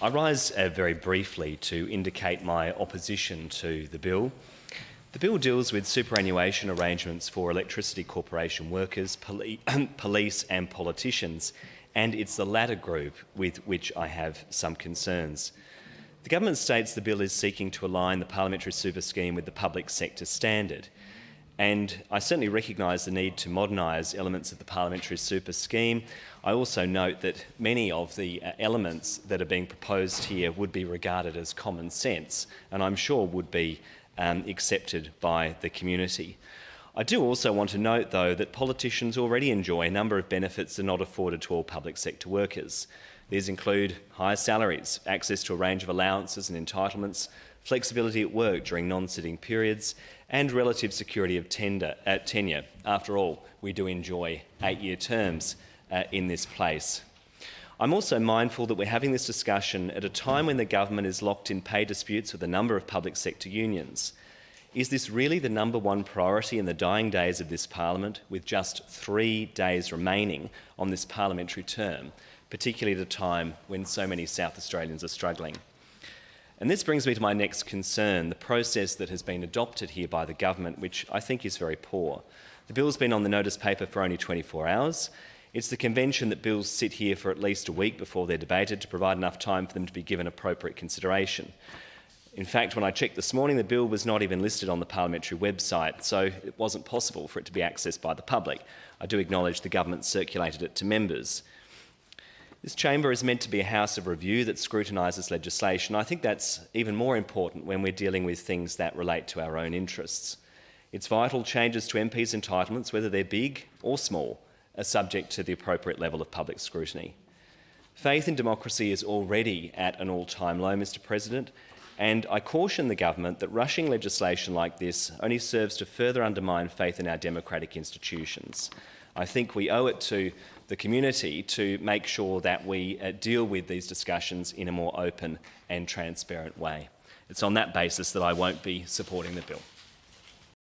I rise very briefly to indicate my opposition to the bill. The bill deals with superannuation arrangements for Electricity Corporation workers, police and politicians, and it's the latter group with which I have some concerns. The government states the bill is seeking to align the parliamentary super scheme with the public sector standard. And I certainly recognise the need to modernise elements of the parliamentary super scheme. I also note that many of the elements that are being proposed here would be regarded as common sense, and I'm sure would be accepted by the community. I do also want to note, though, that politicians already enjoy a number of benefits that are not afforded to all public sector workers. These include higher salaries, access to a range of allowances and entitlements, flexibility at work during non-sitting periods, and relative security of tenure. After all, we do enjoy 8-year terms in this place. I'm also mindful that we're having this discussion at a time when the government is locked in pay disputes with a number of public sector unions. Is this really the number one priority in the dying days of this parliament, with just 3 days remaining on this parliamentary term, particularly at a time when so many South Australians are struggling? And this brings me to my next concern, the process that has been adopted here by the government, which I think is very poor. The bill's been on the notice paper for only 24 hours. It's the convention that bills sit here for at least a week before they're debated to provide enough time for them to be given appropriate consideration. In fact, when I checked this morning, the bill was not even listed on the parliamentary website, so it wasn't possible for it to be accessed by the public. I do acknowledge the government circulated it to members. This chamber is meant to be a house of review that scrutinises legislation. I think that's even more important when we're dealing with things that relate to our own interests. It's vital changes to MPs' entitlements, whether they're big or small, are subject to the appropriate level of public scrutiny. Faith in democracy is already at an all-time low, Mr President, and I caution the government that rushing legislation like this only serves to further undermine faith in our democratic institutions. I think we owe it to the community to make sure that we deal with these discussions in a more open and transparent way. It's on that basis that I won't be supporting the bill.